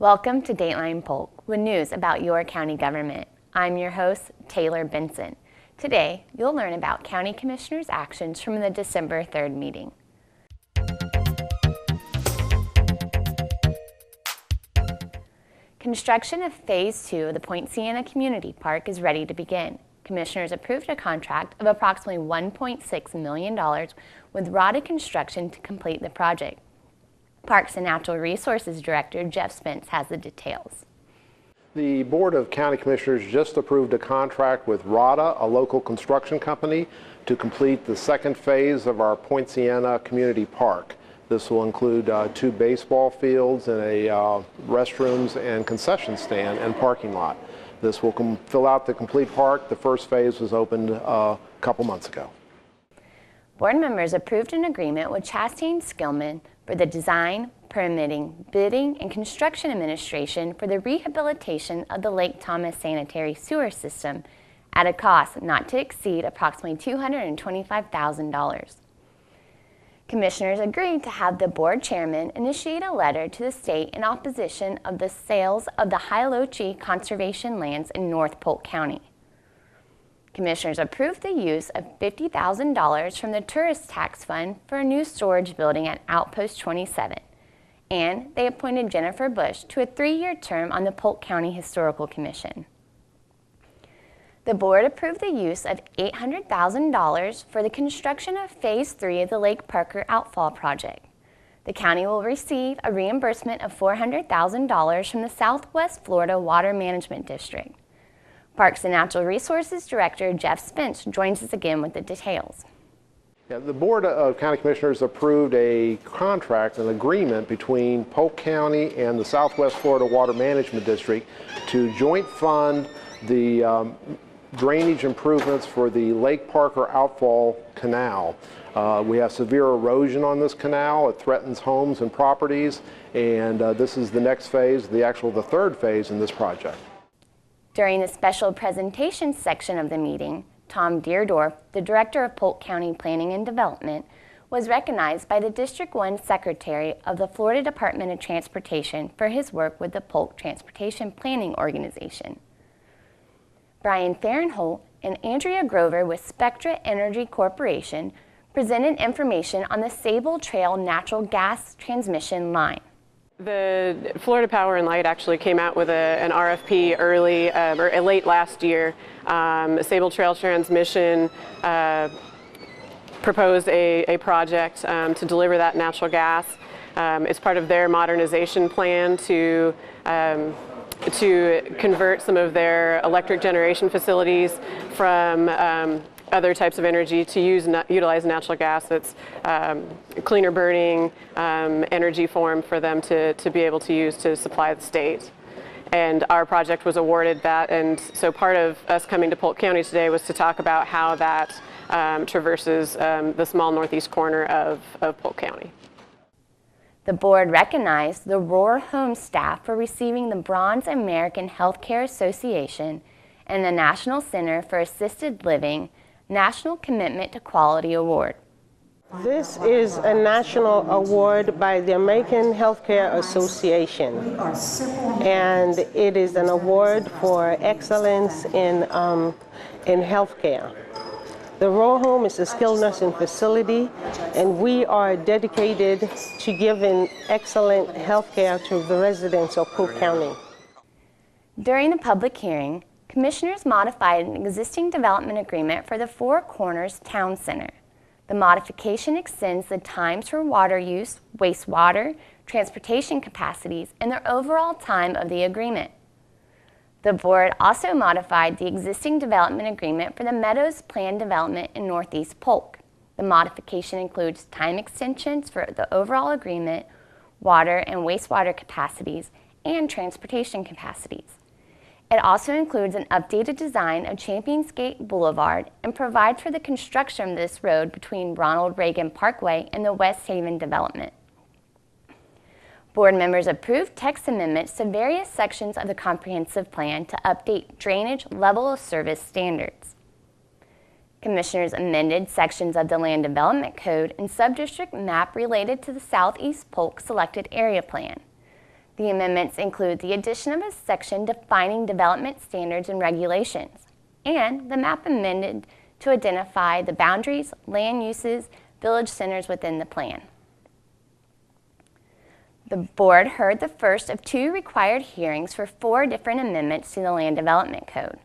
Welcome to Dateline Polk, with news about your county government. I'm your host, Taylor Benson. Today, you'll learn about County Commissioners' actions from the December 3rd meeting. Construction of Phase 2 of the Point Sienna Community Park is ready to begin. Commissioners approved a contract of approximately $1.6 million with Rohr Construction to complete the project. Parks and Natural Resources Director Jeff Spence has the details. The Board of County Commissioners just approved a contract with Rohr, a local construction company, to complete the second phase of our Point Sienna Community Park. This will include 2 baseball fields and a restrooms and concession stand and parking lot. This will fill out the complete park. The first phase was opened a couple months ago. Board members approved an agreement with Chastain Skillman for the design, permitting, bidding, and construction administration for the rehabilitation of the Lake Thomas sanitary sewer system at a cost not to exceed approximately $225,000. Commissioners agreed to have the board chairman initiate a letter to the state in opposition of the sales of the Hilochie conservation lands in North Polk County. Commissioners approved the use of $50,000 from the Tourist Tax Fund for a new storage building at Outpost 27, and they appointed Jennifer Bush to a 3-year term on the Polk County Historical Commission. The board approved the use of $800,000 for the construction of Phase 3 of the Lake Parker Outfall Project. The county will receive a reimbursement of $400,000 from the Southwest Florida Water Management District. Parks and Natural Resources Director Jeff Spence joins us again with the details. The Board of County Commissioners approved a contract, an agreement between Polk County and the Southwest Florida Water Management District to joint fund the drainage improvements for the Lake Parker Outfall Canal. We have severe erosion on this canal. It threatens homes and properties, and this is the next phase, the third phase in this project. During the special presentation section of the meeting, Tom Deerdorf, the Director of Polk County Planning and Development, was recognized by the District 1 Secretary of the Florida Department of Transportation for his work with the Polk Transportation Planning Organization. Brian Fahrenholt and Andrea Grover with Spectra Energy Corporation presented information on the Sabal Trail natural gas transmission line. The Florida Power and Light actually came out with an RFP early or late last year. Sabal Trail Transmission proposed a project to deliver that natural gas. It's part of their modernization plan to convert some of their electric generation facilities from other types of energy to utilize natural gas. It's cleaner burning energy form for them to be able to use to supply the state. And our project was awarded that, and so part of us coming to Polk County today was to talk about how that traverses the small northeast corner of Polk County. The board recognized the Rohr home staff for receiving the Bronze American Healthcare Association and the National Center for Assisted Living National Commitment to Quality Award. This is a national award by the American Healthcare Association, and it is an award for excellence in healthcare. The Rohr Home is a skilled nursing facility, and we are dedicated to giving excellent healthcare to the residents of Polk County. During the public hearing, Commissioners modified an existing development agreement for the Four Corners Town Center. The modification extends the times for water use, wastewater, transportation capacities, and the overall time of the agreement. The board also modified the existing development agreement for the Meadows Planned Development in Northeast Polk. The modification includes time extensions for the overall agreement, water and wastewater capacities, and transportation capacities. It also includes an updated design of Champions Gate Boulevard and provides for the construction of this road between Ronald Reagan Parkway and the West Haven development. Board members approved text amendments to various sections of the comprehensive plan to update drainage level of service standards. Commissioners amended sections of the Land Development Code and subdistrict map related to the Southeast Polk Selected Area Plan. The amendments include the addition of a section defining development standards and regulations, and the map amended to identify the boundaries, land uses, village centers within the plan. The board heard the first of 2 required hearings for 4 different amendments to the Land Development Code.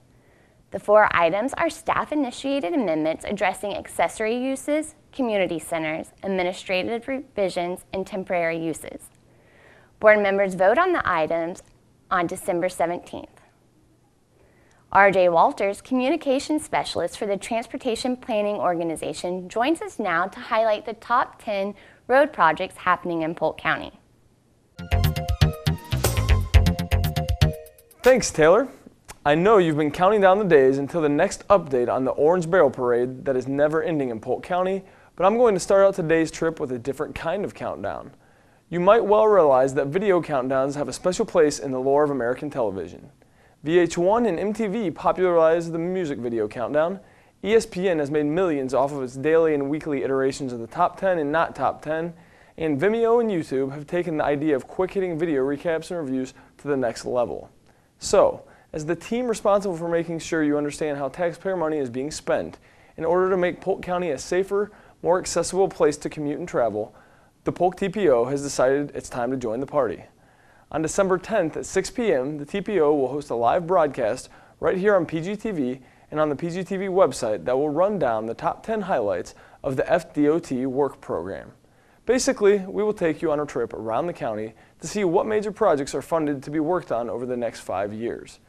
The 4 items are staff-initiated amendments addressing accessory uses, community centers, administrative revisions, and temporary uses. Board members vote on the items on December 17th. R.J. Walters, Communications Specialist for the Transportation Planning Organization, joins us now to highlight the top 10 road projects happening in Polk County. Thanks, Taylor. I know you've been counting down the days until the next update on the Orange Barrel Parade that is never ending in Polk County, but I'm going to start out today's trip with a different kind of countdown. You might well realize that video countdowns have a special place in the lore of American television. VH1 and MTV popularized the music video countdown. ESPN has made millions off of its daily and weekly iterations of the top 10 and not top 10, and Vimeo and YouTube have taken the idea of quick-hitting video recaps and reviews to the next level. So, as the team responsible for making sure you understand how taxpayer money is being spent in order to make Polk County a safer, more accessible place to commute and travel, the Polk TPO has decided it's time to join the party. On December 10th at 6 p.m., the TPO will host a live broadcast right here on PGTV and on the PGTV website that will run down the top 10 highlights of the FDOT work program. Basically, we will take you on a trip around the county to see what major projects are funded to be worked on over the next 5 years.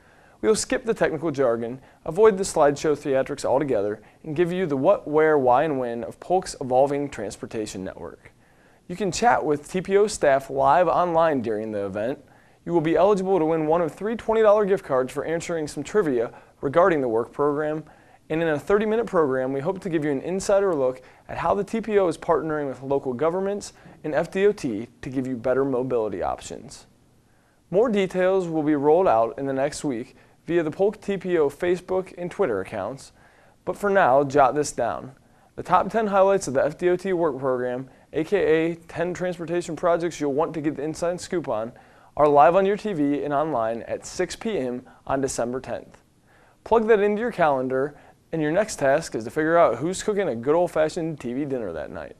We will skip the technical jargon, avoid the slideshow theatrics altogether, and give you the what, where, why, and when of Polk's evolving transportation network. You can chat with TPO staff live online during the event. You will be eligible to win one of 3 $20 gift cards for answering some trivia regarding the work program. And in a 30-minute program, we hope to give you an insider look at how the TPO is partnering with local governments and FDOT to give you better mobility options. More details will be rolled out in the next week via the Polk TPO Facebook and Twitter accounts. But for now, jot this down. The top 10 highlights of the FDOT work program, aka 10 transportation projects you'll want to get the inside scoop on, are live on your TV and online at 6 p.m. on December 10th. Plug that into your calendar, and your next task is to figure out who's cooking a good old-fashioned TV dinner that night.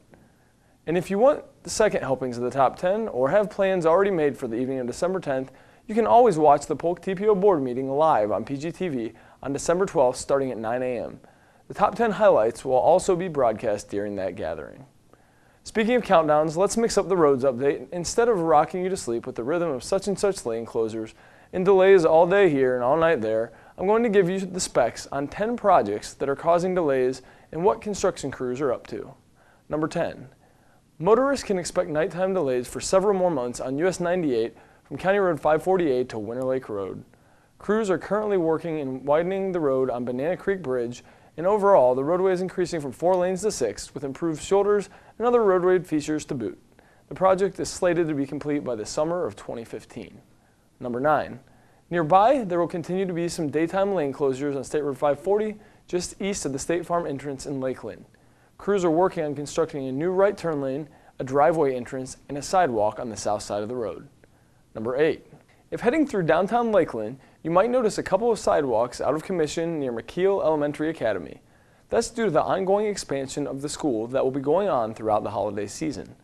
And if you want the second helpings of the top 10 or have plans already made for the evening of December 10th, you can always watch the Polk TPO board meeting live on PGTV on December 12th starting at 9 a.m. The top 10 highlights will also be broadcast during that gathering. Speaking of countdowns, let's mix up the roads update. Instead of rocking you to sleep with the rhythm of such and such lane closures and delays all day here and all night there, I'm going to give you the specs on 10 projects that are causing delays and what construction crews are up to. Number 10. Motorists can expect nighttime delays for several more months on US 98 from County Road 548 to Winter Lake Road. Crews are currently working in widening the road on Banana Creek Bridge, and overall, the roadway is increasing from 4 lanes to 6 with improved shoulders and other roadway features to boot. The project is slated to be complete by the summer of 2015. Number 9. Nearby, there will continue to be some daytime lane closures on State Road 540 just east of the State Farm entrance in Lakeland. Crews are working on constructing a new right turn lane, a driveway entrance, and a sidewalk on the south side of the road. Number 8. If heading through downtown Lakeland, you might notice a couple of sidewalks out of commission near McKeown Elementary Academy. That's due to the ongoing expansion of the school that will be going on throughout the holiday season.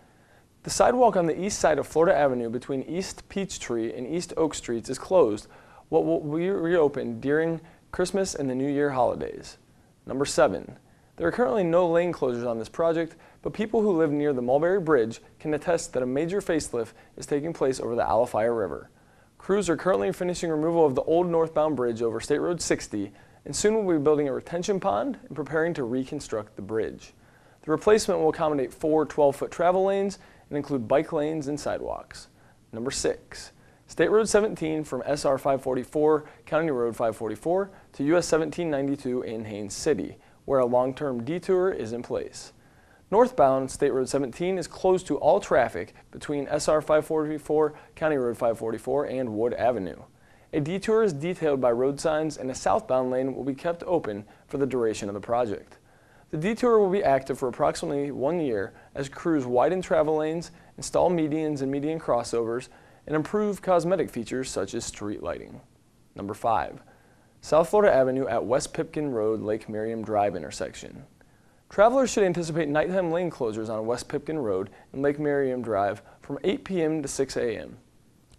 The sidewalk on the east side of Florida Avenue between East Peachtree and East Oak Streets is closed, what will be reopened during Christmas and the New Year holidays. Number 7. There are currently no lane closures on this project, but people who live near the Mulberry Bridge can attest that a major facelift is taking place over the Alafia River. Crews are currently finishing removal of the old northbound bridge over State Road 60, and soon will be building a retention pond and preparing to reconstruct the bridge. The replacement will accommodate 4 12-foot travel lanes and include bike lanes and sidewalks. Number 6. State Road 17 from SR 544, County Road 544 to US 1792 in Haines City, where a long-term detour is in place. Northbound State Road 17 is closed to all traffic between SR 544, County Road 544, and Wood Avenue. A detour is detailed by road signs, and a southbound lane will be kept open for the duration of the project. The detour will be active for approximately 1 year as crews widen travel lanes, install medians and median crossovers, and improve cosmetic features such as street lighting. Number 5, South Florida Avenue at West Pipkin Road, Lake Miriam Drive intersection. Travelers should anticipate nighttime lane closures on West Pipkin Road and Lake Miriam Drive from 8 p.m. to 6 a.m.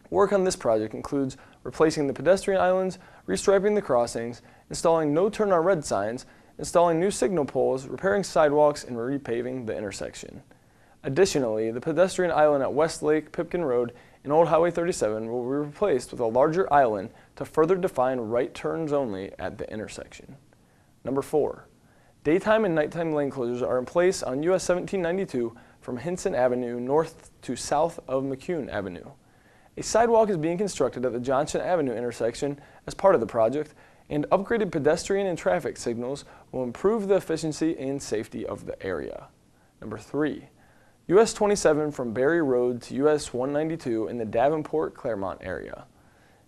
Work on this project includes replacing the pedestrian islands, restriping the crossings, installing no turn on red signs, installing new signal poles, repairing sidewalks, and repaving the intersection. Additionally, the pedestrian island at West Lake Pipkin Road and Old Highway 37 will be replaced with a larger island to further define right turns only at the intersection. Number 4, daytime and nighttime lane closures are in place on US 1792 from Hinson Avenue north to south of McKeown Avenue. A sidewalk is being constructed at the Johnson Avenue intersection as part of the project, and upgraded pedestrian and traffic signals will improve the efficiency and safety of the area. Number 3, US 27 from Berry Road to US 192 in the Davenport, Claremont area.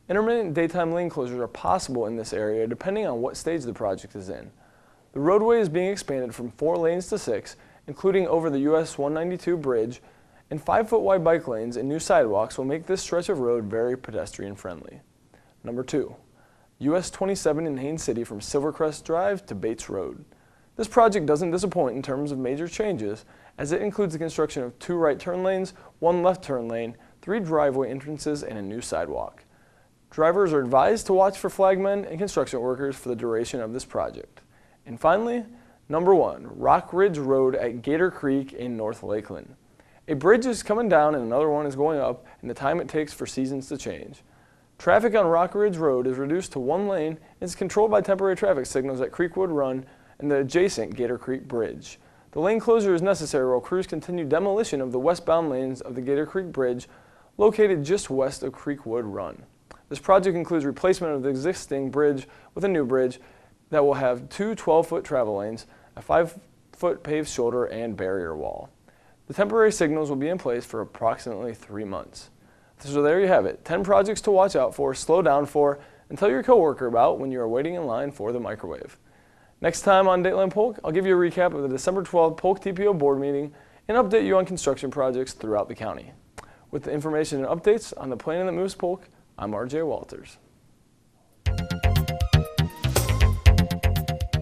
Intermittent daytime lane closures are possible in this area depending on what stage the project is in. The roadway is being expanded from 4 lanes to 6, including over the US 192 bridge, and 5-foot wide bike lanes and new sidewalks will make this stretch of road very pedestrian friendly. Number 2, US 27 in Haines City from Silvercrest Drive to Bates Road. This project doesn't disappoint in terms of major changes, as it includes the construction of 2 right turn lanes, 1 left turn lane, 3 driveway entrances, and a new sidewalk. Drivers are advised to watch for flagmen and construction workers for the duration of this project. And finally, number 1, Rock Ridge Road at Gator Creek in North Lakeland. A bridge is coming down and another one is going up, and the time it takes for seasons to change. Traffic on Rock Ridge Road is reduced to 1 lane and is controlled by temporary traffic signals at Creekwood Run and the adjacent Gator Creek Bridge. The lane closure is necessary while crews continue demolition of the westbound lanes of the Gator Creek Bridge located just west of Creekwood Run. This project includes replacement of the existing bridge with a new bridge that will have 2 12-foot travel lanes, a 5-foot paved shoulder, and barrier wall. The temporary signals will be in place for approximately 3 months. So there you have it, 10 projects to watch out for, slow down for, and tell your coworker about when you are waiting in line for the microwave. Next time on Dateline Polk, I'll give you a recap of the December 12th Polk TPO board meeting and update you on construction projects throughout the county. With the information and updates on the planning that moves Polk, I'm RJ Walters.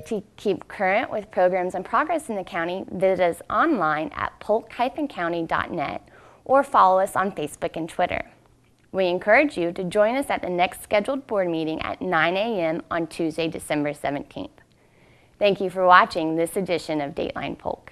To keep current with programs and progress in the county, visit us online at polk-county.net or follow us on Facebook and Twitter. We encourage you to join us at the next scheduled board meeting at 9 a.m. on Tuesday, December 17th. Thank you for watching this edition of Dateline Polk.